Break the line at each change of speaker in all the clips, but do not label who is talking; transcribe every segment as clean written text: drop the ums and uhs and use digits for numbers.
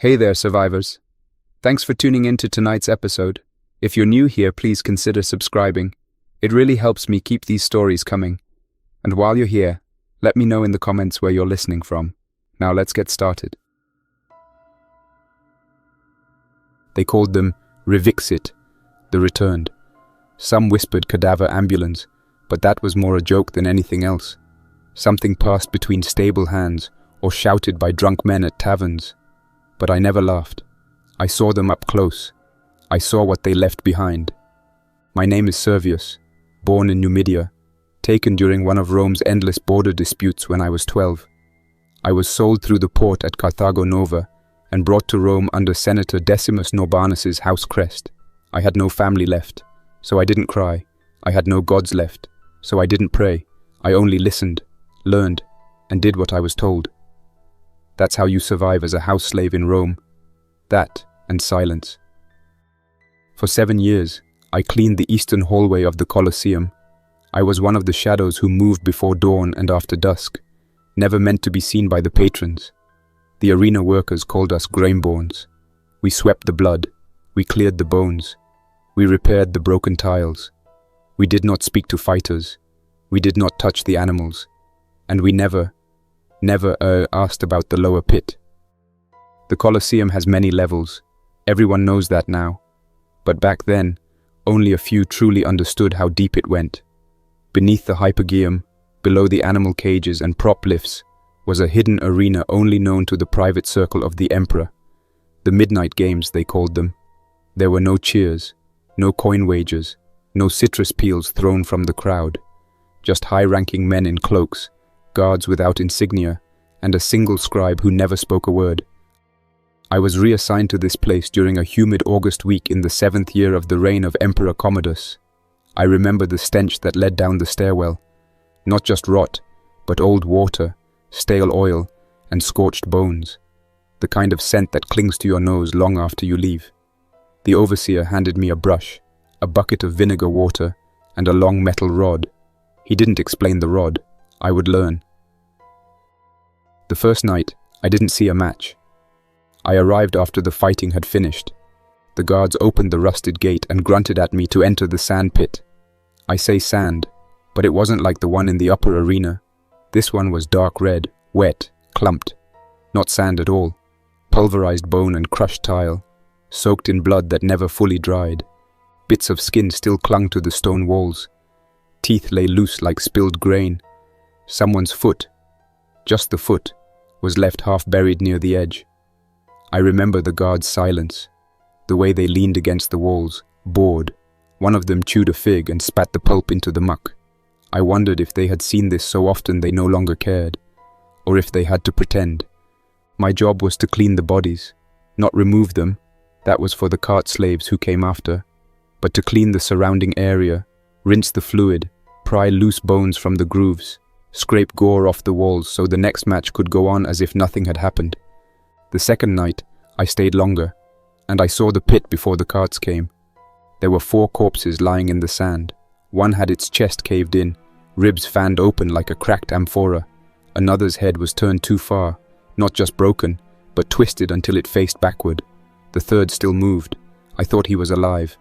Hey there, survivors. Thanks for tuning in to tonight's episode. If you're new here, please consider subscribing. It really helps me keep these stories coming. And while you're here, let me know in the comments where you're listening from. Now let's get started. They called them Revixit, the returned. Some whispered cadaver ambulance, but that was more a joke than anything else. Something passed between stable hands or shouted by drunk men at taverns. But I never laughed. I saw them up close. I saw what they left behind. My name is Servius, born in Numidia, taken during one of Rome's endless border disputes when I was 12. I was sold through the port at Carthago Nova and brought to Rome under Senator Decimus Norbanus's house crest. I had no family left, so I didn't cry. I had no gods left, so I didn't pray. I only listened, learned, and did what I was told. That's how you survive as a house slave in Rome. That and silence. For 7 years, I cleaned the eastern hallway of the Colosseum. I was one of the shadows who moved before dawn and after dusk, never meant to be seen by the patrons. The arena workers called us Grainborns. We swept the blood. We cleared the bones. We repaired the broken tiles. We did not speak to fighters. We did not touch the animals. And we never asked about the lower pit. The Colosseum has many levels. Everyone knows that now. But back then, only a few truly understood how deep it went. Beneath the hypogeum, below the animal cages and prop lifts, was a hidden arena only known to the private circle of the emperor. The midnight games, they called them. There were no cheers, no coin wagers, no citrus peels thrown from the crowd. Just high-ranking men in cloaks, guards without insignia, and a single scribe who never spoke a word. I was reassigned to this place during a humid August week in the 7th year of the reign of Emperor Commodus. I remember the stench that led down the stairwell. Not just rot, but old water, stale oil, and scorched bones. The kind of scent that clings to your nose long after you leave. The overseer handed me a brush, a bucket of vinegar water, and a long metal rod. He didn't explain the rod. I would learn. The first night, I didn't see a match. I arrived after the fighting had finished. The guards opened the rusted gate and grunted at me to enter the sand pit. I say sand, but it wasn't like the one in the upper arena. This one was dark red, wet, clumped. Not sand at all. Pulverized bone and crushed tile, soaked in blood that never fully dried. Bits of skin still clung to the stone walls. Teeth lay loose like spilled grain. Someone's foot, just the foot, was left half buried near the edge. I remember the guards' silence, the way they leaned against the walls, bored. One of them chewed a fig and spat the pulp into the muck. I wondered if they had seen this so often they no longer cared, or if they had to pretend. My job was to clean the bodies, not remove them, that was for the cart slaves who came after, but to clean the surrounding area, rinse the fluid, pry loose bones from the grooves, scrape gore off the walls so the next match could go on as if nothing had happened. The second night, I stayed longer, and I saw the pit before the carts came. There were 4 corpses lying in the sand. One had its chest caved in, ribs fanned open like a cracked amphora. Another's head was turned too far, not just broken, but twisted until it faced backward. The third still moved. I thought he was alive,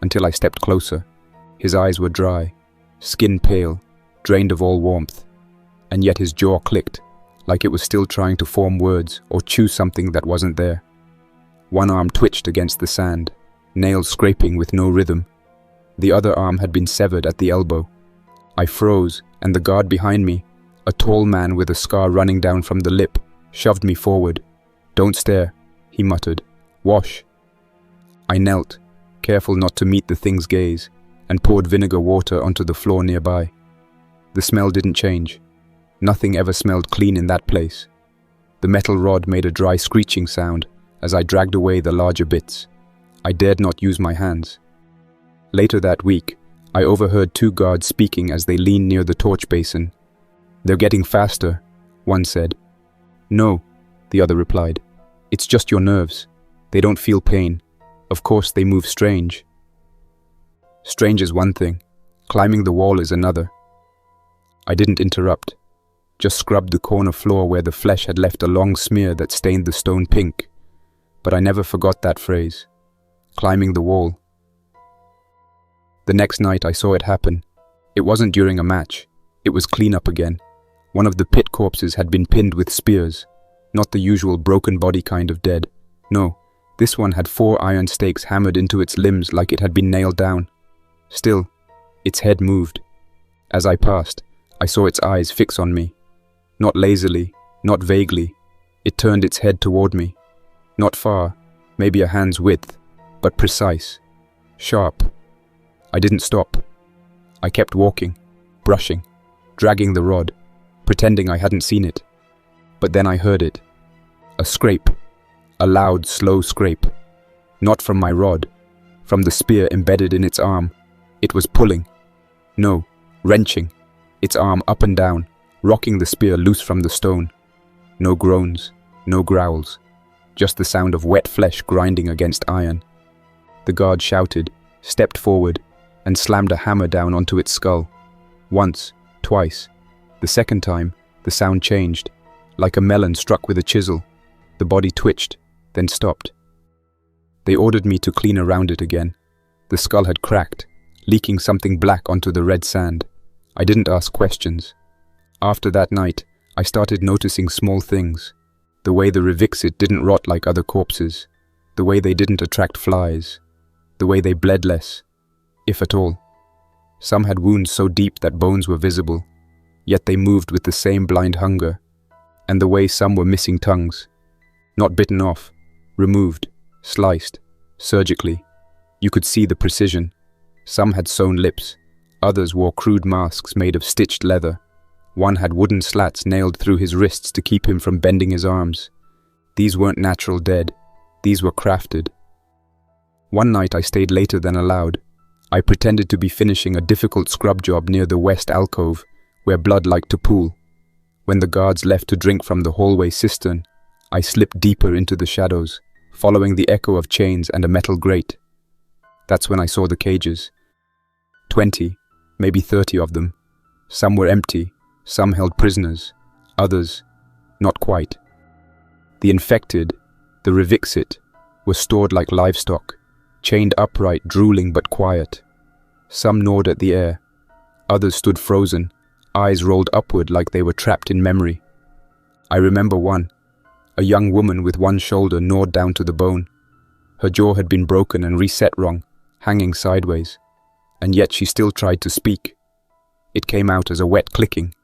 until I stepped closer. His eyes were dry, skin pale, drained of all warmth, and yet his jaw clicked, like it was still trying to form words or chew something that wasn't there. One arm twitched against the sand, nails scraping with no rhythm. The other arm had been severed at the elbow. I froze, and the guard behind me, a tall man with a scar running down from the lip, shoved me forward. "Don't stare," he muttered. "Wash." I knelt, careful not to meet the thing's gaze, and poured vinegar water onto the floor nearby. The smell didn't change. Nothing ever smelled clean in that place. The metal rod made a dry screeching sound as I dragged away the larger bits. I dared not use my hands. Later that week, I overheard 2 guards speaking as they leaned near the torch basin. "They're getting faster," one said. "No," the other replied. "It's just your nerves. They don't feel pain. Of course they move strange." Strange is one thing. Climbing the wall is another. I didn't interrupt. Just scrubbed the corner floor where the flesh had left a long smear that stained the stone pink. but I never forgot that phrase. Climbing the wall. The next night I saw it happen. It wasn't during a match. It was cleanup again. One of the pit corpses had been pinned with spears. Not the usual broken body kind of dead. No, this one had 4 iron stakes hammered into its limbs like it had been nailed down. Still, its head moved. As I passed, I saw its eyes fix on me. Not lazily, not vaguely. It turned its head toward me. Not far, maybe a hand's width, but precise. Sharp. I didn't stop. I kept walking, brushing, dragging the rod, pretending I hadn't seen it. But then I heard it. A scrape. A loud, slow scrape. Not from my rod. From the spear embedded in its arm. It was pulling. No, wrenching. Its arm up and down, rocking the spear loose from the stone. No groans, no growls. Just the sound of wet flesh grinding against iron. The guard shouted, stepped forward, and slammed a hammer down onto its skull. Once, twice. The second time, the sound changed, like a melon struck with a chisel. The body twitched, then stopped. They ordered me to clean around it again. The skull had cracked, leaking something black onto the red sand. I didn't ask questions. After that night, I started noticing small things. The way the Revixit didn't rot like other corpses. The way they didn't attract flies. The way they bled less, if at all. Some had wounds so deep that bones were visible, yet they moved with the same blind hunger. And the way some were missing tongues. Not bitten off, removed, sliced, surgically. You could see the precision. Some had sewn lips. Others wore crude masks made of stitched leather. One had wooden slats nailed through his wrists to keep him from bending his arms. These weren't natural dead. These were crafted. One night I stayed later than allowed. I pretended to be finishing a difficult scrub job near the west alcove, where blood liked to pool. When the guards left to drink from the hallway cistern, I slipped deeper into the shadows, following the echo of chains and a metal grate. That's when I saw the cages. 20, maybe 30 of them. Some were empty, some held prisoners, others, not quite. The infected, the Revixit, were stored like livestock, chained upright, drooling but quiet. Some gnawed at the air, others stood frozen, eyes rolled upward like they were trapped in memory. I remember one, a young woman with one shoulder gnawed down to the bone. Her jaw had been broken and reset wrong, hanging sideways, and yet she still tried to speak. It came out as a wet clicking.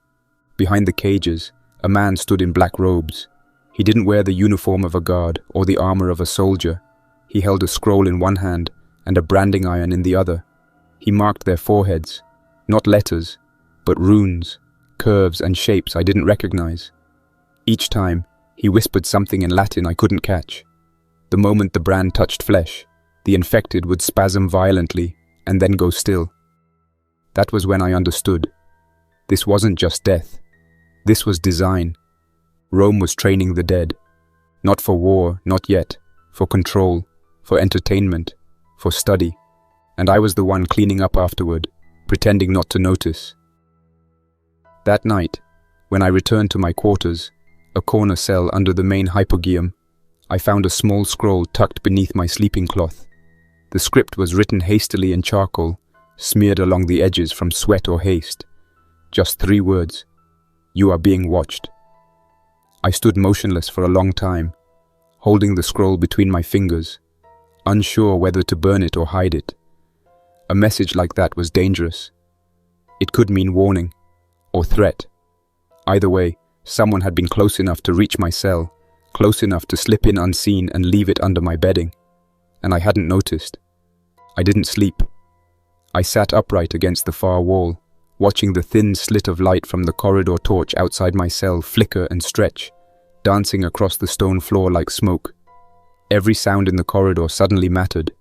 Behind the cages, a man stood in black robes. He didn't wear the uniform of a guard or the armor of a soldier. He held a scroll in one hand and a branding iron in the other. He marked their foreheads, not letters, but runes, curves and shapes I didn't recognize. Each time, he whispered something in Latin I couldn't catch. The moment the brand touched flesh, the infected would spasm violently and then go still. That was when I understood. This wasn't just death. This was design. Rome was training the dead. Not for war, not yet. For control, for entertainment, for study. And I was the one cleaning up afterward, pretending not to notice. That night, when I returned to my quarters, a corner cell under the main hypogeum, I found a small scroll tucked beneath my sleeping cloth. The script was written hastily in charcoal, smeared along the edges from sweat or haste. Just 3 words. You are being watched. I stood motionless for a long time, holding the scroll between my fingers, unsure whether to burn it or hide it. A message like that was dangerous. It could mean warning, or threat. Either way, someone had been close enough to reach my cell, close enough to slip in unseen and leave it under my bedding. And I hadn't noticed. I didn't sleep. I sat upright against the far wall, watching the thin slit of light from the corridor torch outside my cell flicker and stretch, dancing across the stone floor like smoke. Every sound in the corridor suddenly mattered.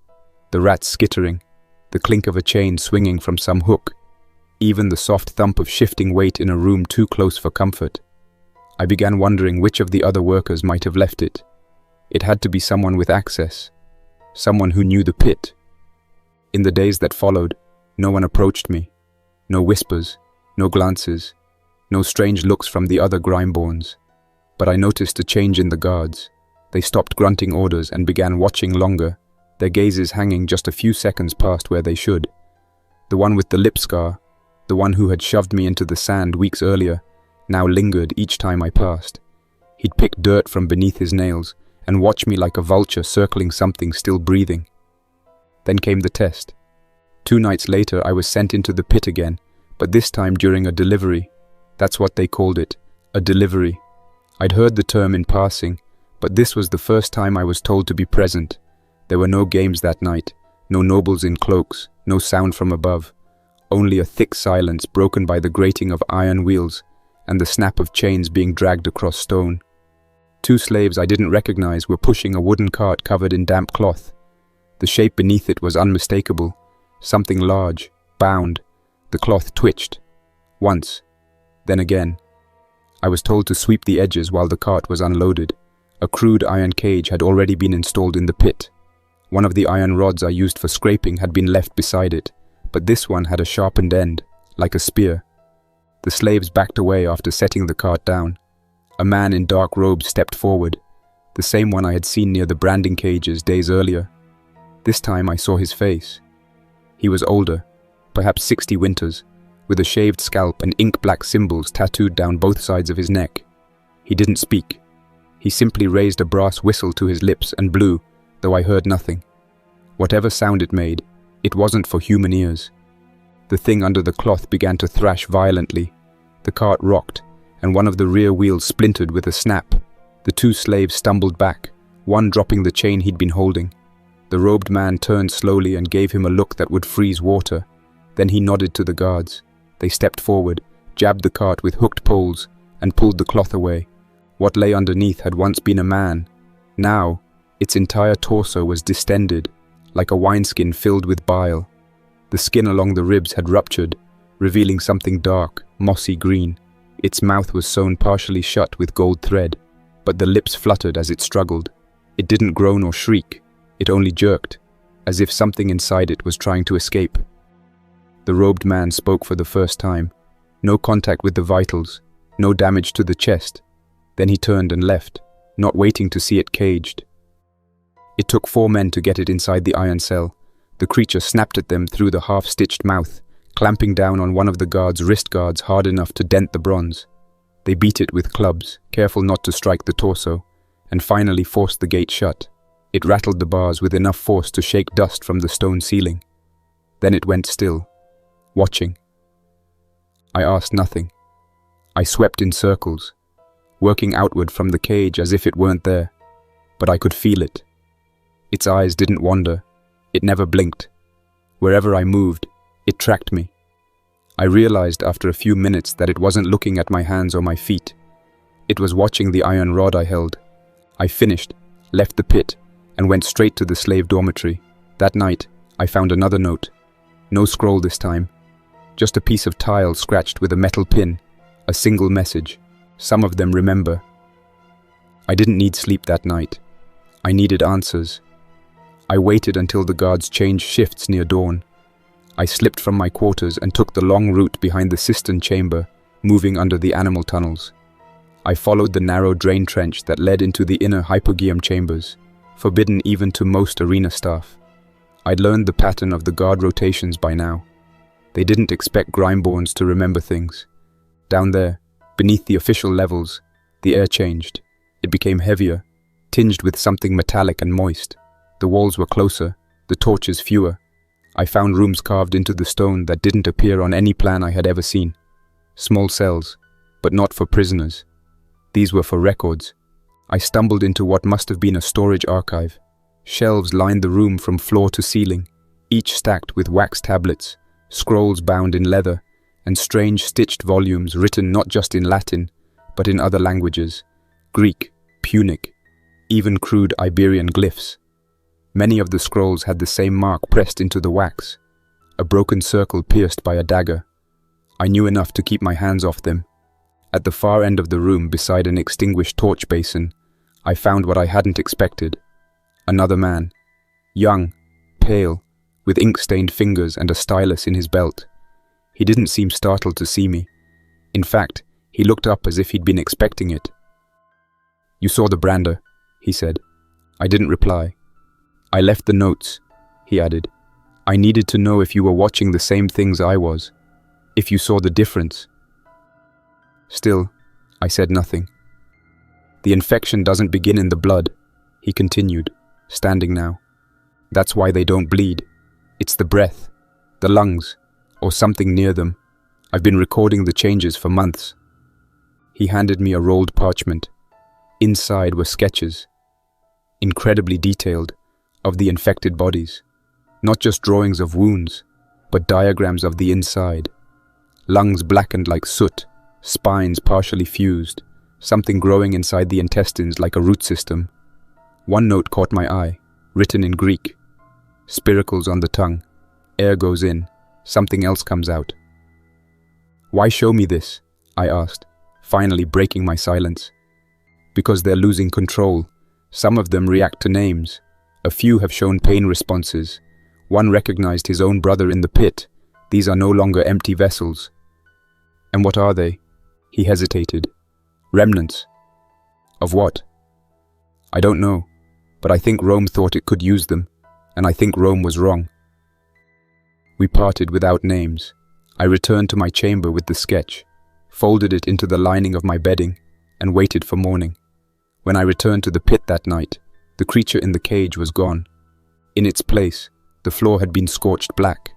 The rats skittering, the clink of a chain swinging from some hook, even the soft thump of shifting weight in a room too close for comfort. I began wondering which of the other workers might have left it. It had to be someone with access, someone who knew the pit. In the days that followed, no one approached me. No whispers, no glances, no strange looks from the other Grimeborns. But I noticed a change in the guards. They stopped grunting orders and began watching longer, their gazes hanging just a few seconds past where they should. The one with the lip scar, the one who had shoved me into the sand weeks earlier, now lingered each time I passed. He'd pick dirt from beneath his nails and watch me like a vulture circling something still breathing. Then came the test. 2 nights later, I was sent into the pit again, but this time during a delivery. That's what they called it, a delivery. I'd heard the term in passing, but this was the first time I was told to be present. There were no games that night, no nobles in cloaks, no sound from above, only a thick silence broken by the grating of iron wheels and the snap of chains being dragged across stone. 2 slaves I didn't recognize were pushing a wooden cart covered in damp cloth. The shape beneath it was unmistakable, something large, bound. The cloth twitched. Once, then again. I was told to sweep the edges while the cart was unloaded. A crude iron cage had already been installed in the pit. One of the iron rods I used for scraping had been left beside it, but this one had a sharpened end, like a spear. The slaves backed away after setting the cart down. A man in dark robes stepped forward, the same one I had seen near the branding cages days earlier. This time I saw his face. He was older, perhaps 60 winters, with a shaved scalp and ink-black symbols tattooed down both sides of his neck. He didn't speak. He simply raised a brass whistle to his lips and blew, though I heard nothing. Whatever sound it made, it wasn't for human ears. The thing under the cloth began to thrash violently. The cart rocked, and one of the rear wheels splintered with a snap. The 2 slaves stumbled back, one dropping the chain he'd been holding. The robed man turned slowly and gave him a look that would freeze water. Then he nodded to the guards. They stepped forward, jabbed the cart with hooked poles, and pulled the cloth away. What lay underneath had once been a man. Now, its entire torso was distended, like a wineskin filled with bile. The skin along the ribs had ruptured, revealing something dark, mossy green. Its mouth was sewn partially shut with gold thread, but the lips fluttered as it struggled. It didn't groan or shriek, it only jerked, as if something inside it was trying to escape. The robed man spoke for the first time. No contact with the vitals, no damage to the chest. Then he turned and left, not waiting to see it caged. It took 4 men to get it inside the iron cell. The creature snapped at them through the half-stitched mouth, clamping down on one of the guards' wrist guards hard enough to dent the bronze. They beat it with clubs, careful not to strike the torso, and finally forced the gate shut. It rattled the bars with enough force to shake dust from the stone ceiling. Then it went still, watching. I asked nothing. I swept in circles, working outward from the cage as if it weren't there, but I could feel it. Its eyes didn't wander. It never blinked. Wherever I moved, it tracked me. I realized after a few minutes that it wasn't looking at my hands or my feet. It was watching the iron rod I held. I finished, left the pit, and went straight to the slave dormitory. That night, I found another note. No scroll this time. Just a piece of tile scratched with a metal pin. A single message. Some of them remember. I didn't need sleep that night. I needed answers. I waited until the guards changed shifts near dawn. I slipped from my quarters and took the long route behind the cistern chamber, moving under the animal tunnels. I followed the narrow drain trench that led into the inner hypogeum chambers, forbidden even to most arena staff. I'd learned the pattern of the guard rotations by now. They didn't expect Grimeborns to remember things. Down there, beneath the official levels, the air changed. It became heavier, tinged with something metallic and moist. The walls were closer, the torches fewer. I found rooms carved into the stone that didn't appear on any plan I had ever seen. Small cells, but not for prisoners. These were for records. I stumbled into what must have been a storage archive. Shelves lined the room from floor to ceiling, each stacked with wax tablets, scrolls bound in leather, and strange stitched volumes written not just in Latin, but in other languages, Greek, Punic, even crude Iberian glyphs. Many of the scrolls had the same mark pressed into the wax, a broken circle pierced by a dagger. I knew enough to keep my hands off them. At the far end of the room, beside an extinguished torch basin, I found what I hadn't expected. Another man. Young, pale, with ink-stained fingers and a stylus in his belt. He didn't seem startled to see me. In fact, he looked up as if he'd been expecting it. "You saw the brander," he said. I didn't reply. I left the notes, he added. I needed to know if you were watching the same things I was, if you saw the difference. Still, I said nothing. The infection doesn't begin in the blood, he continued, standing now. That's why they don't bleed. It's the breath, the lungs, or something near them. I've been recording the changes for months. He handed me a rolled parchment. Inside were sketches, incredibly detailed, of the infected bodies. Not just drawings of wounds, but diagrams of the inside. Lungs blackened like soot, spines partially fused, something growing inside the intestines like a root system. One note caught my eye, written in Greek. Spiracles on the tongue. Air goes in, something else comes out. Why show me this? I asked, finally breaking my silence. Because they're losing control. Some of them react to names. A few have shown pain responses. One recognized his own brother in the pit. These are no longer empty vessels. And what are they? He hesitated. Remnants. Of what? I don't know, but I think Rome thought it could use them, and I think Rome was wrong. We parted without names. I returned to my chamber with the sketch, folded it into the lining of my bedding, and waited for morning. When I returned to the pit that night, the creature in the cage was gone. In its place, the floor had been scorched black.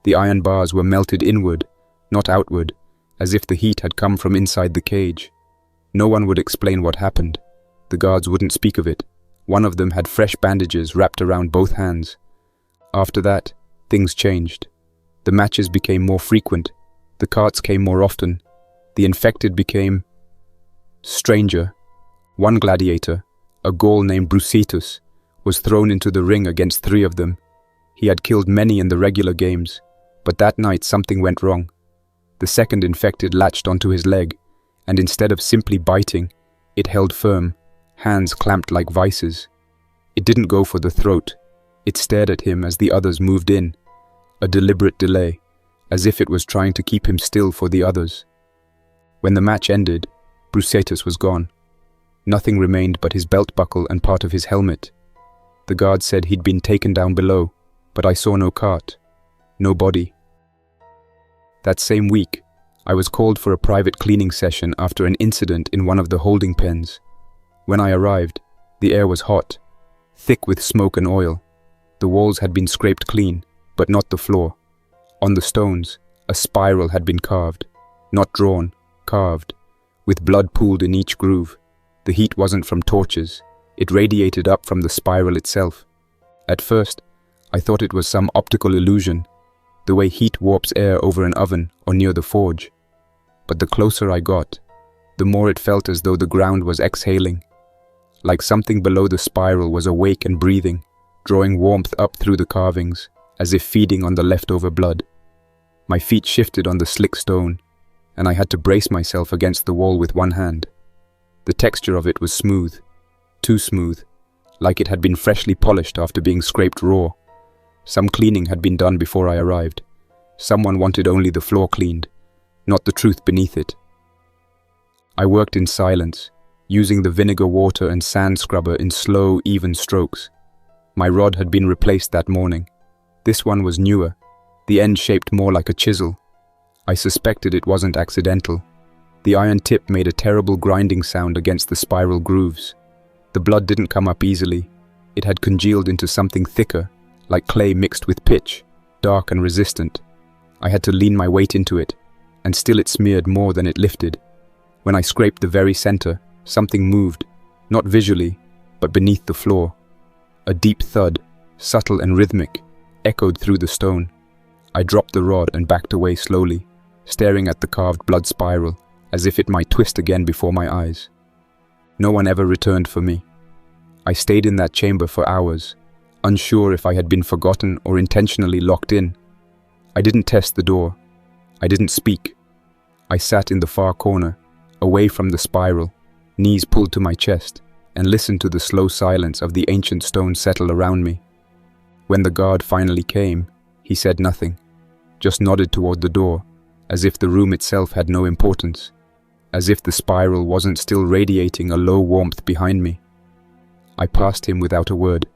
The iron bars were melted inward, not outward, as if the heat had come from inside the cage. No one would explain what happened. The guards wouldn't speak of it. One of them had fresh bandages wrapped around both hands. After that, things changed. The matches became more frequent. The carts came more often. The infected became stranger. One gladiator, a Gaul named Brucetus, was thrown into the ring against 3 of them. He had killed many in the regular games, but that night something went wrong. The second infected latched onto his leg, and instead of simply biting, it held firm, hands clamped like vices. It didn't go for the throat. It stared at him as the others moved in, a deliberate delay, as if it was trying to keep him still for the others. When the match ended, Brucetus was gone. Nothing remained but his belt buckle and part of his helmet. The guard said he'd been taken down below, but I saw no cart, no body. That same week, I was called for a private cleaning session after an incident in one of the holding pens. When I arrived, the air was hot, thick with smoke and oil. The walls had been scraped clean, but not the floor. On the stones, a spiral had been carved, not drawn, carved, with blood pooled in each groove. The heat wasn't from torches. It radiated up from the spiral itself. At first, I thought it was some optical illusion, the way heat warps air over an oven or near the forge. But the closer I got, the more it felt as though the ground was exhaling, like something below the spiral was awake and breathing, drawing warmth up through the carvings, as if feeding on the leftover blood. My feet shifted on the slick stone, and I had to brace myself against the wall with one hand. The texture of it was smooth, too smooth, like it had been freshly polished after being scraped raw. Some cleaning had been done before I arrived. Someone wanted only the floor cleaned, not the truth beneath it. I worked in silence, using the vinegar water and sand scrubber in slow, even strokes. My rod had been replaced that morning. This one was newer, the end shaped more like a chisel. I suspected it wasn't accidental. The iron tip made a terrible grinding sound against the spiral grooves. The blood didn't come up easily. It had congealed into something thicker, like clay mixed with pitch, dark and resistant. I had to lean my weight into it, and still it smeared more than it lifted. When I scraped the very center, something moved, not visually, but beneath the floor. A deep thud, subtle and rhythmic, echoed through the stone. I dropped the rod and backed away slowly, staring at the carved blood spiral, as if it might twist again before my eyes. No one ever returned for me. I stayed in that chamber for hours, unsure if I had been forgotten or intentionally locked in. I didn't test the door. I didn't speak. I sat in the far corner, away from the spiral, knees pulled to my chest, and listened to the slow silence of the ancient stone settle around me. When the guard finally came, he said nothing, just nodded toward the door, as if the room itself had no importance, as if the spiral wasn't still radiating a low warmth behind me. I passed him without a word,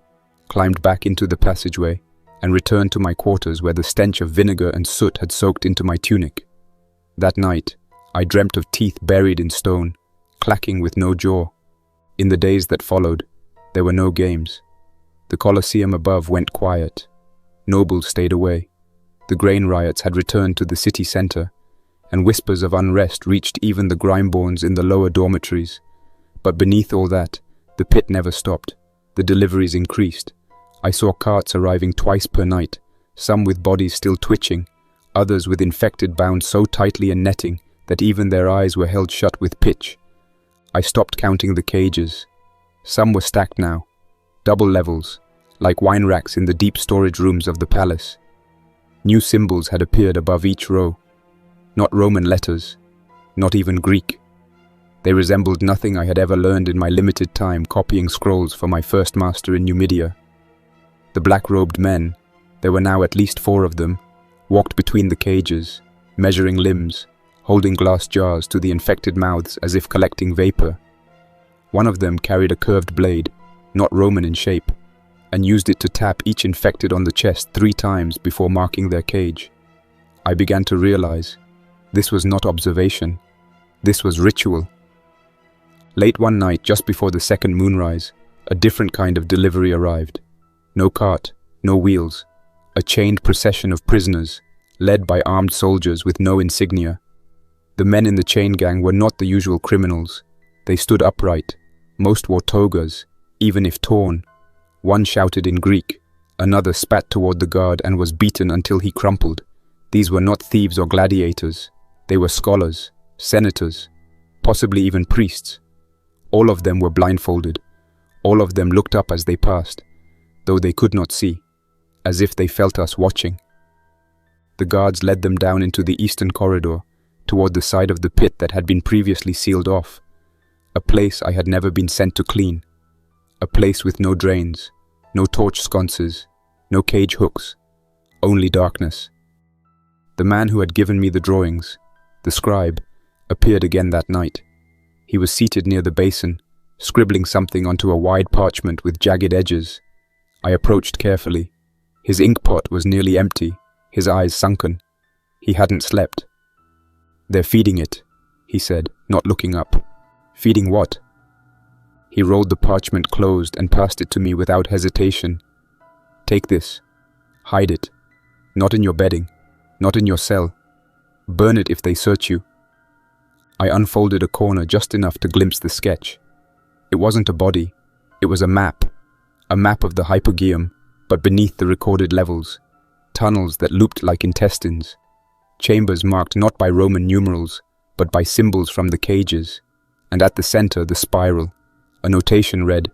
climbed back into the passageway, and returned to my quarters where the stench of vinegar and soot had soaked into my tunic. That night, I dreamt of teeth buried in stone, clacking with no jaw. In the days that followed, there were no games. The Colosseum above went quiet. Nobles stayed away. The grain riots had returned to the city center, and whispers of unrest reached even the grimeborns in the lower dormitories. But beneath all that, the pit never stopped. The deliveries increased. I saw carts arriving twice per night, some with bodies still twitching, others with infected bound so tightly in netting that even their eyes were held shut with pitch. I stopped counting the cages. Some were stacked now, double levels, like wine racks in the deep storage rooms of the palace. New symbols had appeared above each row. Not Roman letters, not even Greek. They resembled nothing I had ever learned in my limited time copying scrolls for my first master in Numidia. The black-robed men, there were now at least 4 of them, walked between the cages, measuring limbs, holding glass jars to the infected mouths as if collecting vapor. One of them carried a curved blade, not Roman in shape, and used it to tap each infected on the chest 3 times before marking their cage. I began to realize this was not observation, this was ritual. Late one night, just before the second moonrise, a different kind of delivery arrived. No cart, no wheels, a chained procession of prisoners, led by armed soldiers with no insignia. The men in the chain gang were not the usual criminals. They stood upright. Most wore togas, even if torn. One shouted in Greek, another spat toward the guard and was beaten until he crumpled. These were not thieves or gladiators. They were scholars, senators, possibly even priests. All of them were blindfolded. All of them looked up as they passed, though they could not see, as if they felt us watching. The guards led them down into the eastern corridor, toward the side of the pit that had been previously sealed off, a place I had never been sent to clean, a place with no drains, no torch sconces, no cage hooks, only darkness. The man who had given me the drawings, the scribe, appeared again that night. He was seated near the basin, scribbling something onto a wide parchment with jagged edges. I approached carefully. His ink pot was nearly empty, his eyes sunken. He hadn't slept. "They're feeding it," he said, not looking up. "Feeding what?" He rolled the parchment closed and passed it to me without hesitation. "Take this. Hide it. Not in your bedding. Not in your cell. Burn it if they search you." I unfolded a corner just enough to glimpse the sketch. It wasn't a body. It was a map of the hypogeum, but beneath the recorded levels. Tunnels that looped like intestines. Chambers marked not by Roman numerals, but by symbols from the cages. And at the center, the spiral. A notation read,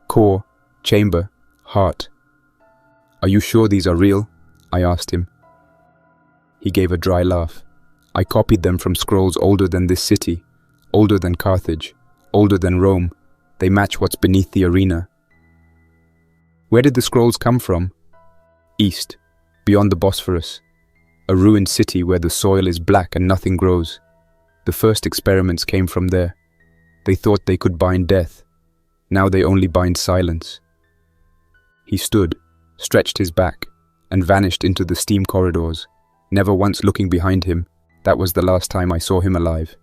core, chamber, heart. "Are you sure these are real?" I asked him. He gave a dry laugh. "I copied them from scrolls older than this city, older than Carthage, older than Rome. They match what's beneath the arena." "Where did the scrolls come from?" "East, beyond the Bosphorus. A ruined city where the soil is black and nothing grows. The first experiments came from there. They thought they could bind death. Now they only bind silence." He stood, stretched his back, and vanished into the steam corridors, never once looking behind him. That was the last time I saw him alive.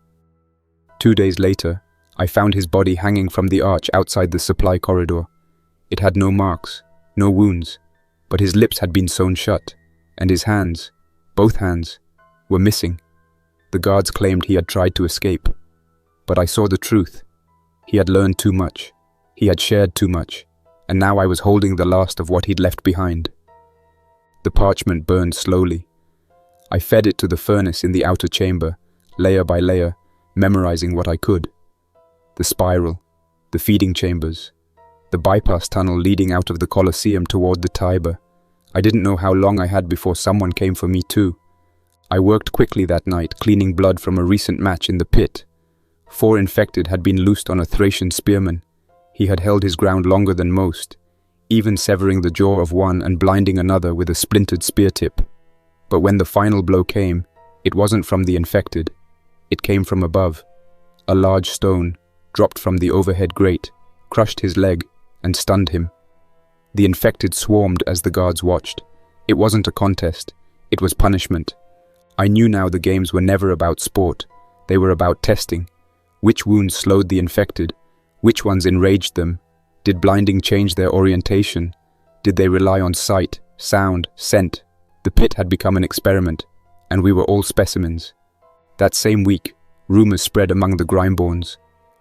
2 days later, I found his body hanging from the arch outside the supply corridor. It had no marks, no wounds, but his lips had been sewn shut, and his hands, both hands, were missing. The guards claimed he had tried to escape, but I saw the truth. He had learned too much, he had shared too much, and now I was holding the last of what he'd left behind. The parchment burned slowly. I fed it to the furnace in the outer chamber, layer by layer, memorizing what I could. The spiral, the feeding chambers, the bypass tunnel leading out of the Colosseum toward the Tiber. I didn't know how long I had before someone came for me too. I worked quickly that night, cleaning blood from a recent match in the pit. 4 infected had been loosed on a Thracian spearman. He had held his ground longer than most, even severing the jaw of one and blinding another with a splintered spear tip. But when the final blow came, it wasn't from the infected. It came from above. A large stone, dropped from the overhead grate, crushed his leg, and stunned him. The infected swarmed as the guards watched. It wasn't a contest. It was punishment. I knew now the games were never about sport. They were about testing. Which wounds slowed the infected? Which ones enraged them? Did blinding change their orientation? Did they rely on sight, sound, scent? The pit had become an experiment, and we were all specimens. That same week, rumors spread among the Grimeborns.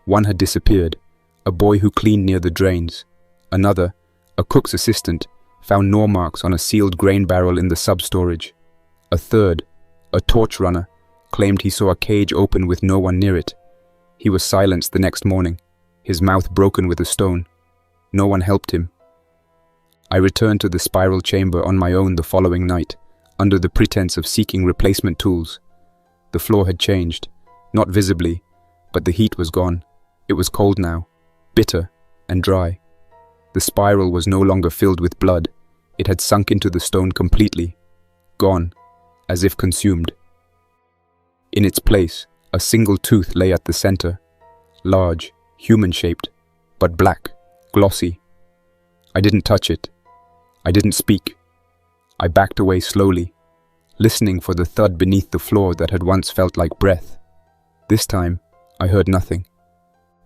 One had disappeared, a boy who cleaned near the drains. Another, a cook's assistant, found gnaw marks on a sealed grain barrel in the sub-storage. A third, a torch runner, claimed he saw a cage open with no one near it. He was silenced the next morning, his mouth broken with a stone. No one helped him. I returned to the spiral chamber on my own the following night, under the pretense of seeking replacement tools. The floor had changed, not visibly, but the heat was gone. It was cold now, bitter and dry. The spiral was no longer filled with blood. It had sunk into the stone completely, gone, as if consumed. In its place, a single tooth lay at the center, large, human-shaped, but black, glossy. I didn't touch it. I didn't speak. I backed away slowly, listening for the thud beneath the floor that had once felt like breath. This time, I heard nothing.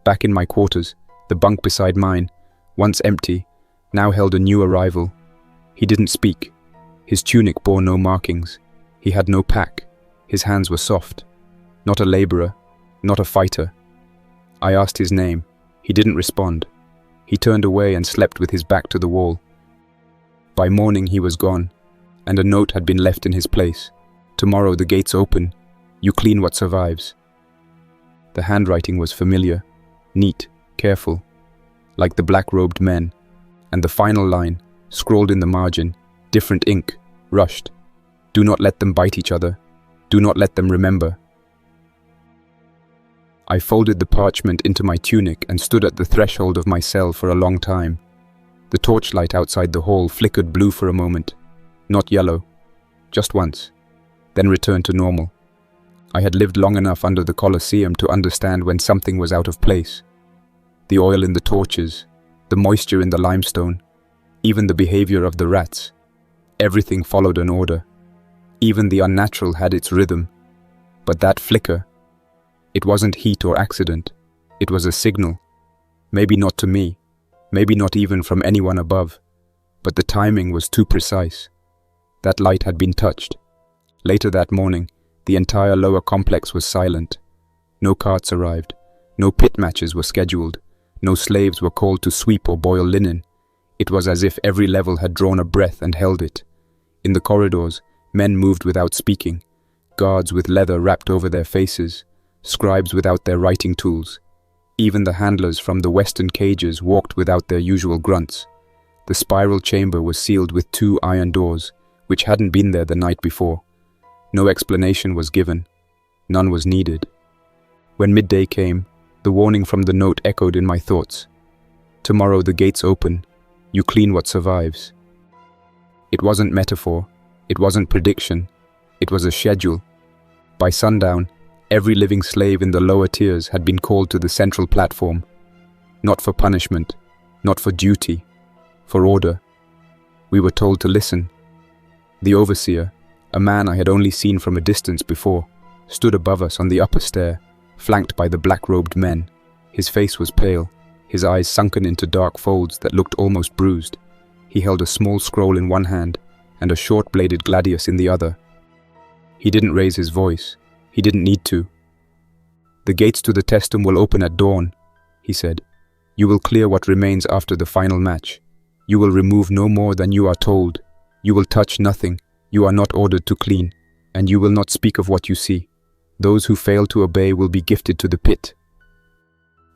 Back in my quarters, the bunk beside mine, once empty, now held a new arrival. He didn't speak. His tunic bore no markings. He had no pack. His hands were soft. Not a laborer, not a fighter. I asked his name. He didn't respond. He turned away and slept with his back to the wall. By morning he was gone, and a note had been left in his place. Tomorrow the gates open. You clean what survives. The handwriting was familiar, neat, careful, like the black-robed men, and the final line, scrawled in the margin, different ink, rushed. Do not let them bite each other. Do not let them remember. I folded the parchment into my tunic and stood at the threshold of my cell for a long time. The torchlight outside the hall flickered blue for a moment, not yellow, just once, then returned to normal. I had lived long enough under the Colosseum to understand when something was out of place. The oil in the torches, the moisture in the limestone, even the behavior of the rats. Everything followed an order. Even the unnatural had its rhythm. But that flicker, it wasn't heat or accident. It was a signal. Maybe not to me, maybe not even from anyone above, but the timing was too precise. That light had been touched. Later that morning, the entire lower complex was silent. No carts arrived. No pit matches were scheduled. No slaves were called to sweep or boil linen. It was as if every level had drawn a breath and held it. In the corridors, men moved without speaking, guards with leather wrapped over their faces, scribes without their writing tools. Even the handlers from the western cages walked without their usual grunts. The spiral chamber was sealed with 2 iron doors, which hadn't been there the night before. No explanation was given. None was needed. When midday came, the warning from the note echoed in my thoughts. Tomorrow the gates open. You clean what survives. It wasn't metaphor. It wasn't prediction. It was a schedule. By sundown, every living slave in the lower tiers had been called to the central platform. Not for punishment, not for duty, for order. We were told to listen. The overseer, a man I had only seen from a distance before, stood above us on the upper stair, flanked by the black-robed men. His face was pale, his eyes sunken into dark folds that looked almost bruised. He held a small scroll in one hand and a short-bladed gladius in the other. He didn't raise his voice. He didn't need to. The gates to the testum will open at dawn, he said. You will clear what remains after the final match. You will remove no more than you are told. You will touch nothing. You are not ordered to clean, and you will not speak of what you see. Those who fail to obey will be gifted to the pit.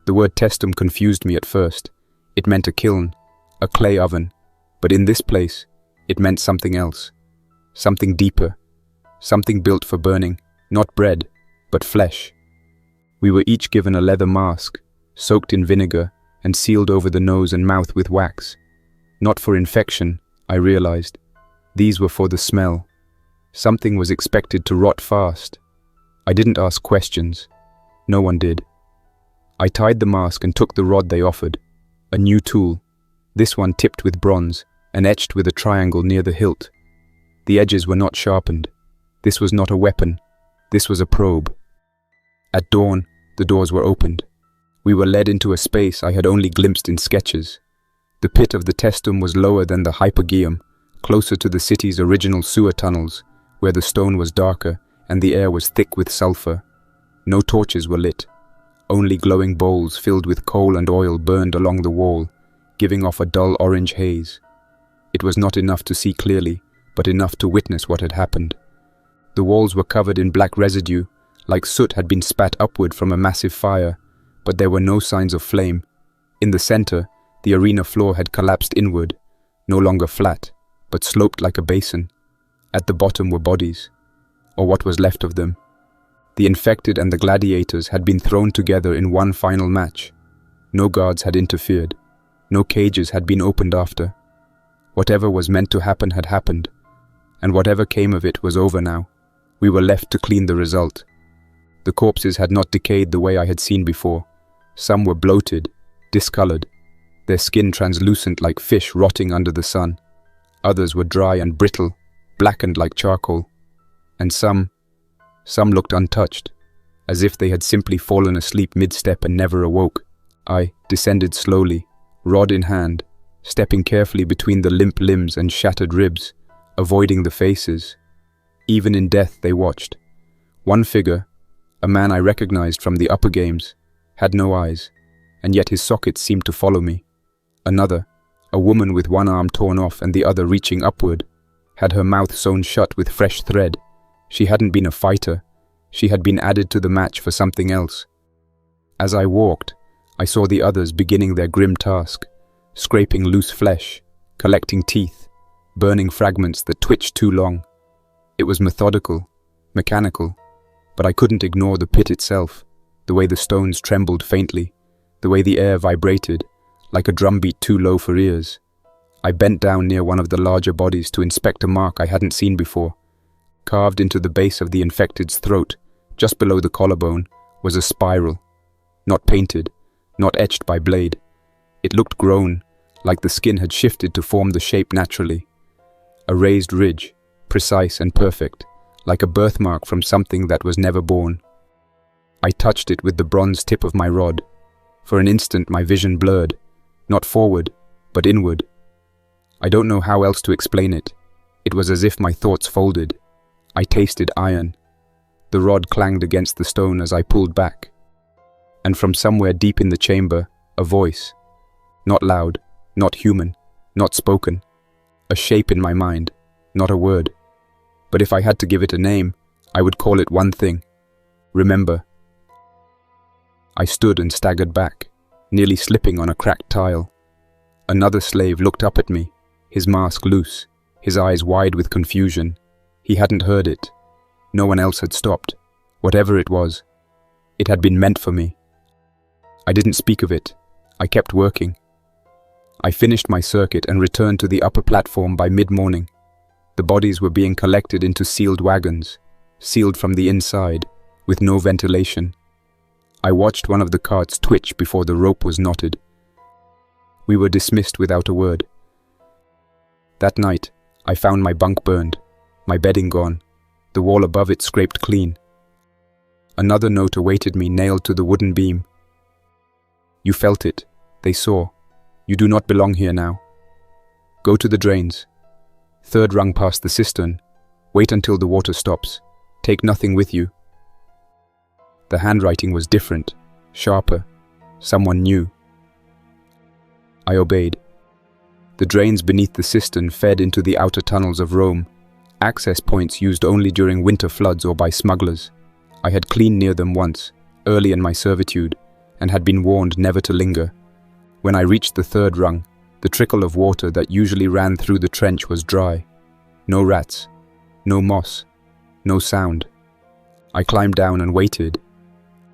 The word testum confused me at first. It meant a kiln, a clay oven, but in this place, it meant something else. Something deeper. Something built for burning, not bread, but flesh. We were each given a leather mask, soaked in vinegar and sealed over the nose and mouth with wax. Not for infection, I realized. These were for the smell. Something was expected to rot fast. I didn't ask questions. No one did. I tied the mask and took the rod they offered. A new tool, This one tipped with bronze and etched with a triangle near the hilt. The edges were not sharpened. This was not a weapon. This was a probe. At dawn, the doors were opened. We were led into a space I had only glimpsed in sketches. The pit of the testum was lower than the hypogeum, closer to the city's original sewer tunnels, where the stone was darker and the air was thick with sulfur. No torches were lit. Only glowing bowls filled with coal and oil burned along the wall, giving off a dull orange haze. It was not enough to see clearly, but enough to witness what had happened. The walls were covered in black residue, like soot had been spat upward from a massive fire, but there were no signs of flame. In the center, the arena floor had collapsed inward, no longer flat, but sloped like a basin. At the bottom were bodies, or what was left of them. The infected and the gladiators had been thrown together in one final match. No guards had interfered. No cages had been opened after. Whatever was meant to happen had happened, and whatever came of it was over now. We were left to clean the result. The corpses had not decayed the way I had seen before. Some were bloated, discolored, their skin translucent like fish rotting under the sun. Others were dry and brittle, blackened like charcoal. And some looked untouched, as if they had simply fallen asleep mid-step and never awoke. I descended slowly, rod in hand, stepping carefully between the limp limbs and shattered ribs, avoiding the faces. Even in death they watched. One figure, a man I recognized from the upper games, had no eyes, and yet his sockets seemed to follow me. Another, a woman with one arm torn off and the other reaching upward, had her mouth sewn shut with fresh thread. She hadn't been a fighter. She had been added to the match for something else. As I walked, I saw the others beginning their grim task, scraping loose flesh, collecting teeth, burning fragments that twitched too long. It was methodical, mechanical, but I couldn't ignore the pit itself, the way the stones trembled faintly, the way the air vibrated, like a drumbeat too low for ears. I bent down near one of the larger bodies to inspect a mark I hadn't seen before. Carved into the base of the infected's throat, just below the collarbone, was a spiral. Not painted, not etched by blade. It looked grown, like the skin had shifted to form the shape naturally. A raised ridge, precise and perfect, like a birthmark from something that was never born. I touched it with the bronze tip of my rod. For an instant my vision blurred, not forward, but inward. I don't know how else to explain it. It was as if my thoughts folded. I tasted iron. The rod clanged against the stone as I pulled back. And from somewhere deep in the chamber, a voice. Not loud, not human, not spoken. A shape in my mind, not a word. But if I had to give it a name, I would call it one thing. Remember. I stood and staggered back, nearly slipping on a cracked tile. Another slave looked up at me, his mask loose, his eyes wide with confusion. He hadn't heard it. No one else had stopped. Whatever it was, it had been meant for me. I didn't speak of it. I kept working. I finished my circuit and returned to the upper platform by mid-morning. The bodies were being collected into sealed wagons, sealed from the inside, with no ventilation. I watched one of the carts twitch before the rope was knotted. We were dismissed without a word. That night, I found my bunk burned, my bedding gone, the wall above it scraped clean. Another note awaited me nailed to the wooden beam. You felt it. They saw. You do not belong here now. Go to the drains. Third rung past the cistern. Wait until the water stops. Take nothing with you. The handwriting was different, sharper. Someone knew. I obeyed. The drains beneath the cistern fed into the outer tunnels of Rome, access points used only during winter floods or by smugglers. I had cleaned near them once, early in my servitude, and had been warned never to linger. When I reached the third rung, the trickle of water that usually ran through the trench was dry. No rats, no moss, no sound. I climbed down and waited.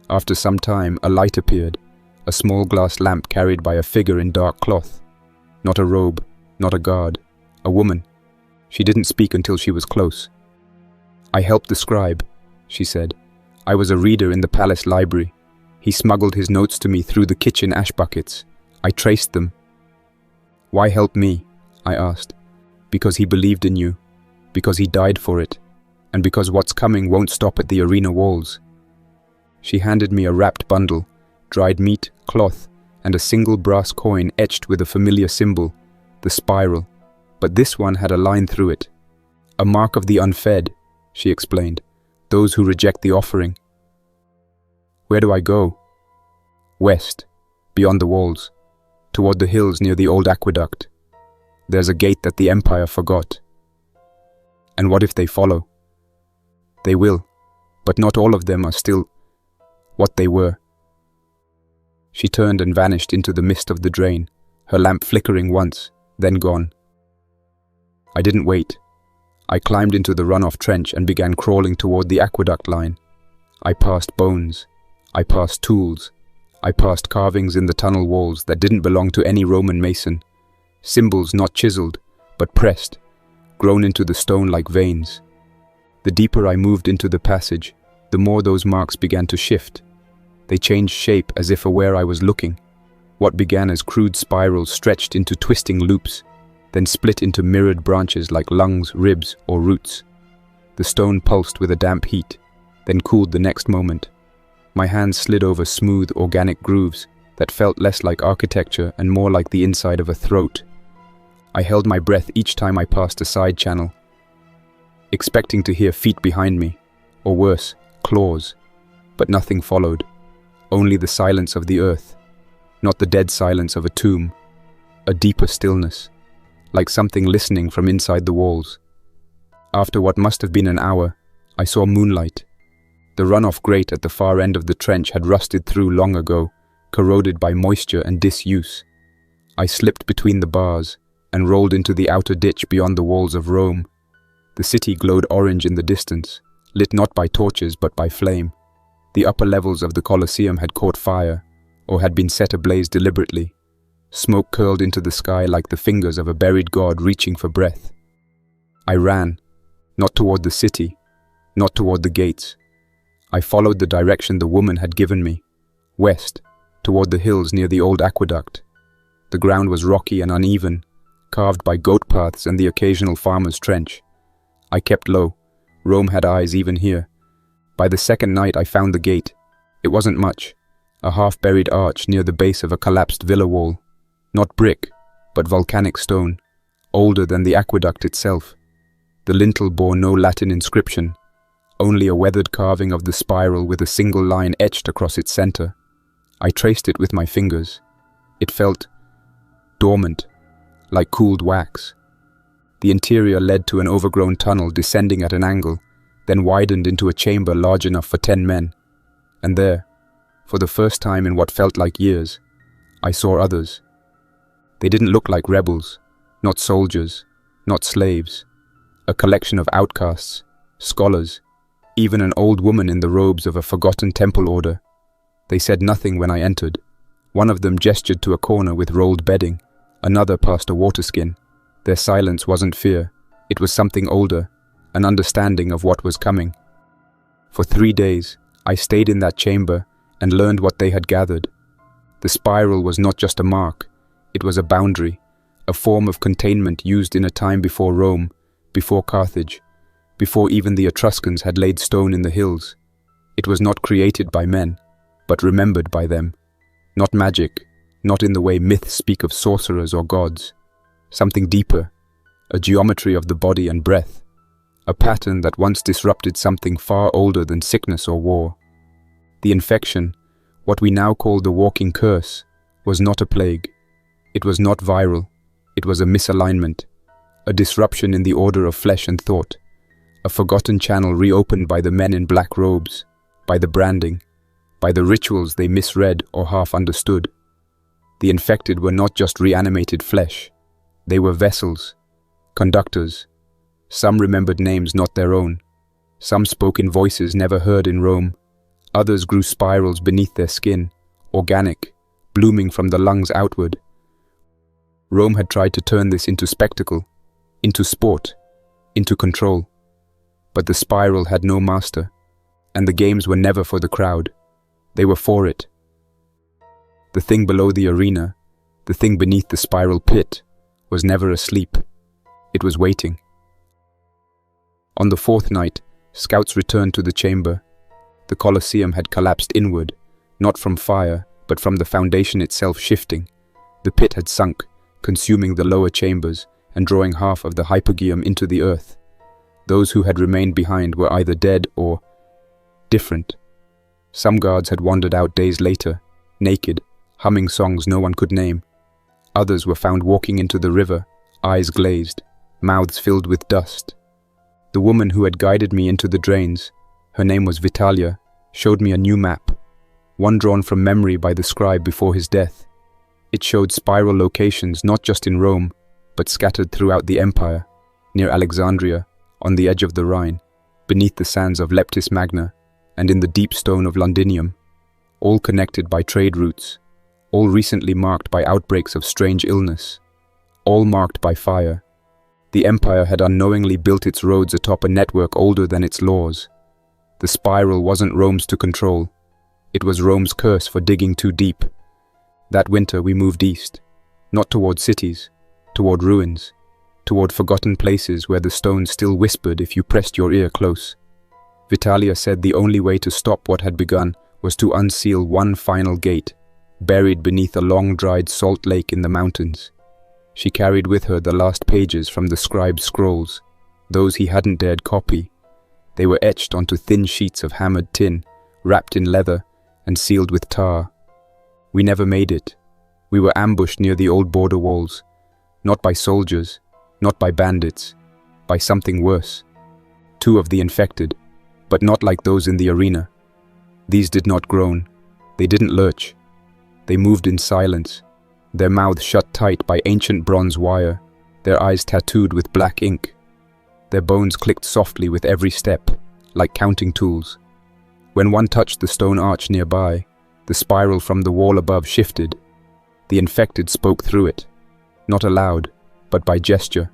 After some time, a light appeared, a small glass lamp carried by a figure in dark cloth. Not a robe, not a guard, a woman. She didn't speak until she was close. I helped the scribe, she said. I was a reader in the palace library. He smuggled his notes to me through the kitchen ash buckets. I traced them. Why help me? I asked. Because he believed in you, because he died for it, and because what's coming won't stop at the arena walls. She handed me a wrapped bundle, dried meat, cloth, and a single brass coin etched with a familiar symbol, the spiral, but this one had a line through it. A mark of the unfed, she explained, those who reject the offering. Where do I go? West, beyond the walls, toward the hills near the old aqueduct. There's a gate that the Empire forgot. And what if they follow? They will, but not all of them are still what they were. She turned and vanished into the mist of the drain, her lamp flickering once, then gone. I didn't wait. I climbed into the runoff trench and began crawling toward the aqueduct line. I passed bones. I passed tools. I passed carvings in the tunnel walls that didn't belong to any Roman mason. Symbols not chiseled, but pressed, grown into the stone like veins. The deeper I moved into the passage, the more those marks began to shift. They changed shape as if aware I was looking. What began as crude spirals stretched into twisting loops, then split into mirrored branches like lungs, ribs, or roots. The stone pulsed with a damp heat, then cooled the next moment. My hands slid over smooth, organic grooves that felt less like architecture and more like the inside of a throat. I held my breath each time I passed a side channel, expecting to hear feet behind me, or worse, claws. But nothing followed, only the silence of the earth, not the dead silence of a tomb, a deeper stillness, like something listening from inside the walls. After what must have been an hour, I saw moonlight. The runoff grate at the far end of the trench had rusted through long ago, corroded by moisture and disuse. I slipped between the bars and rolled into the outer ditch beyond the walls of Rome. The city glowed orange in the distance, lit not by torches but by flame. The upper levels of the Colosseum had caught fire, or had been set ablaze deliberately. Smoke curled into the sky like the fingers of a buried god reaching for breath. I ran, not toward the city, not toward the gates. I followed the direction the woman had given me, west, toward the hills near the old aqueduct. The ground was rocky and uneven, carved by goat paths and the occasional farmer's trench. I kept low. Rome had eyes even here. By the second night I found the gate. It wasn't much, a half-buried arch near the base of a collapsed villa wall. Not brick, but volcanic stone, older than the aqueduct itself. The lintel bore no Latin inscription, only a weathered carving of the spiral with a single line etched across its center. I traced it with my fingers. It felt dormant, like cooled wax. The interior led to an overgrown tunnel descending at an angle, then widened into a chamber large enough for 10 men. And there, for the first time in what felt like years, I saw others. They didn't look like rebels, not soldiers, not slaves. A collection of outcasts, scholars, even an old woman in the robes of a forgotten temple order. They said nothing when I entered. One of them gestured to a corner with rolled bedding. Another passed a waterskin. Their silence wasn't fear. It was something older, an understanding of what was coming. For 3 days, I stayed in that chamber and learned what they had gathered. The spiral was not just a mark. It was a boundary, a form of containment used in a time before Rome, before Carthage, before even the Etruscans had laid stone in the hills. It was not created by men, but remembered by them. Not magic, not in the way myths speak of sorcerers or gods. Something deeper, a geometry of the body and breath, a pattern that once disrupted something far older than sickness or war. The infection, what we now call the walking curse, was not a plague. It was not viral. It was a misalignment, a disruption in the order of flesh and thought, a forgotten channel reopened by the men in black robes, by the branding, by the rituals they misread or half understood. The infected were not just reanimated flesh. They were vessels, conductors. Some remembered names not their own. Some spoke in voices never heard in Rome. Others grew spirals beneath their skin, organic, blooming from the lungs outward. Rome had tried to turn this into spectacle, into sport, into control. But the spiral had no master, and the games were never for the crowd. They were for it. The thing below the arena, the thing beneath the spiral pit, was never asleep. It was waiting. On the fourth night, scouts returned to the chamber. The Colosseum had collapsed inward, not from fire, but from the foundation itself shifting. The pit had sunk, consuming the lower chambers and drawing half of the hypogeum into the earth. Those who had remained behind were either dead or different. Some guards had wandered out days later, naked, humming songs no one could name. Others were found walking into the river, eyes glazed, mouths filled with dust. The woman who had guided me into the drains, her name was Vitalia, showed me a new map, one drawn from memory by the scribe before his death. It showed spiral locations not just in Rome, but scattered throughout the empire, near Alexandria, on the edge of the Rhine, beneath the sands of Leptis Magna, and in the deep stone of Londinium, all connected by trade routes, all recently marked by outbreaks of strange illness, all marked by fire. The empire had unknowingly built its roads atop a network older than its laws. The spiral wasn't Rome's to control. It was Rome's curse for digging too deep. That winter we moved east, not toward cities, toward ruins, toward forgotten places where the stones still whispered if you pressed your ear close. Vitalia said the only way to stop what had begun was to unseal one final gate, buried beneath a long-dried salt lake in the mountains. She carried with her the last pages from the scribe's scrolls, those he hadn't dared copy. They were etched onto thin sheets of hammered tin, wrapped in leather and sealed with tar. We never made it. We were ambushed near the old border walls, not by soldiers, not by bandits, by something worse. 2 of the infected, but not like those in the arena. These did not groan. They didn't lurch. They moved in silence, their mouths shut tight by ancient bronze wire, their eyes tattooed with black ink. Their bones clicked softly with every step, like counting tools. When one touched the stone arch nearby, the spiral from the wall above shifted. The infected spoke through it, not aloud, but by gesture.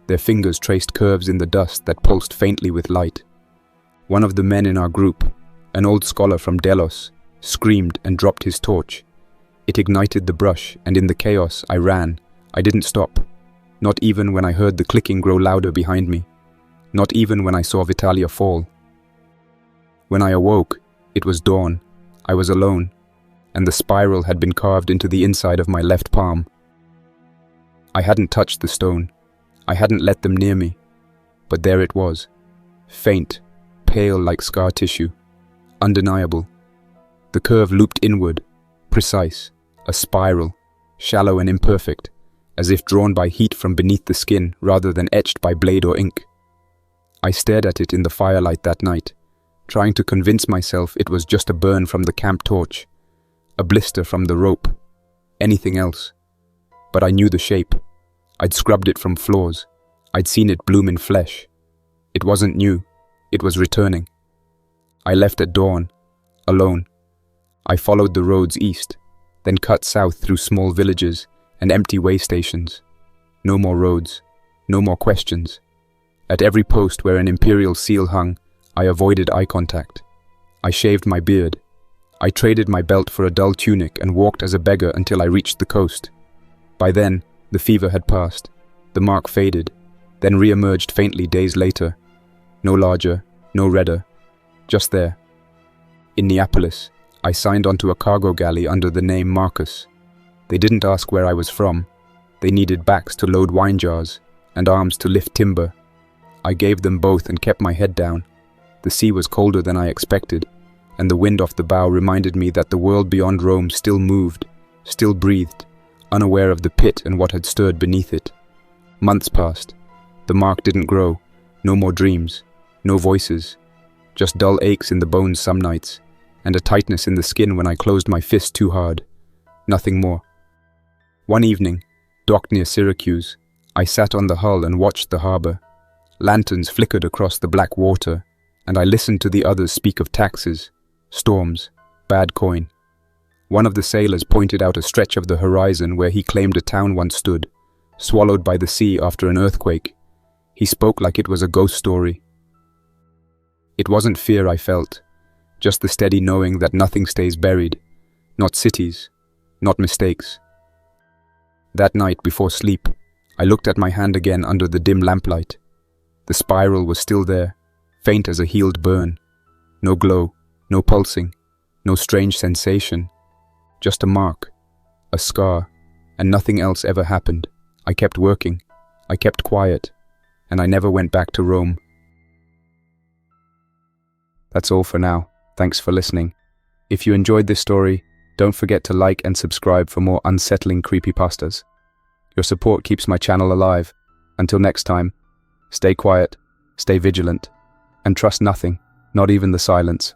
Their fingers traced curves in the dust that pulsed faintly with light. One of the men in our group, an old scholar from Delos, screamed and dropped his torch. It ignited the brush, and in the chaos I ran. I didn't stop. Not even when I heard the clicking grow louder behind me. Not even when I saw Vitalia fall. When I awoke, it was dawn. I was alone, and the spiral had been carved into the inside of my left palm. I hadn't touched the stone. I hadn't let them near me. But there it was. Faint, pale like scar tissue. Undeniable. The curve looped inward, precise, a spiral, shallow and imperfect, as if drawn by heat from beneath the skin rather than etched by blade or ink. I stared at it in the firelight that night, trying to convince myself it was just a burn from the camp torch, a blister from the rope, anything else. But I knew the shape. I'd scrubbed it from floors. I'd seen it bloom in flesh. It wasn't new. It was returning. I left at dawn, alone. I followed the roads east, then cut south through small villages and empty way stations. No more roads, no more questions. At every post where an imperial seal hung, I avoided eye contact. I shaved my beard. I traded my belt for a dull tunic and walked as a beggar until I reached the coast. By then, the fever had passed. The mark faded, then re-emerged faintly days later. No larger, no redder, just there. In Neapolis, I signed onto a cargo galley under the name Marcus. They didn't ask where I was from. They needed backs to load wine jars and arms to lift timber. I gave them both and kept my head down. The sea was colder than I expected, and the wind off the bow reminded me that the world beyond Rome still moved, still breathed, unaware of the pit and what had stirred beneath it. Months passed. The mark didn't grow. No more dreams. No voices. Just dull aches in the bones some nights, and a tightness in the skin when I closed my fist too hard. Nothing more. One evening, docked near Syracuse, I sat on the hull and watched the harbor. Lanterns flickered across the black water, and I listened to the others speak of taxes, storms, bad coin. One of the sailors pointed out a stretch of the horizon where he claimed a town once stood, swallowed by the sea after an earthquake. He spoke like it was a ghost story. It wasn't fear I felt, just the steady knowing that nothing stays buried, not cities, not mistakes. That night before sleep, I looked at my hand again under the dim lamplight. The spiral was still there, faint as a healed burn. No glow, no pulsing, no strange sensation. Just a mark, a scar, and nothing else ever happened. I kept working, I kept quiet, and I never went back to Rome. That's all for now. Thanks for listening. If you enjoyed this story, don't forget to like and subscribe for more unsettling creepypastas. Your support keeps my channel alive. Until next time, stay quiet, stay vigilant, and trust nothing, not even the silence.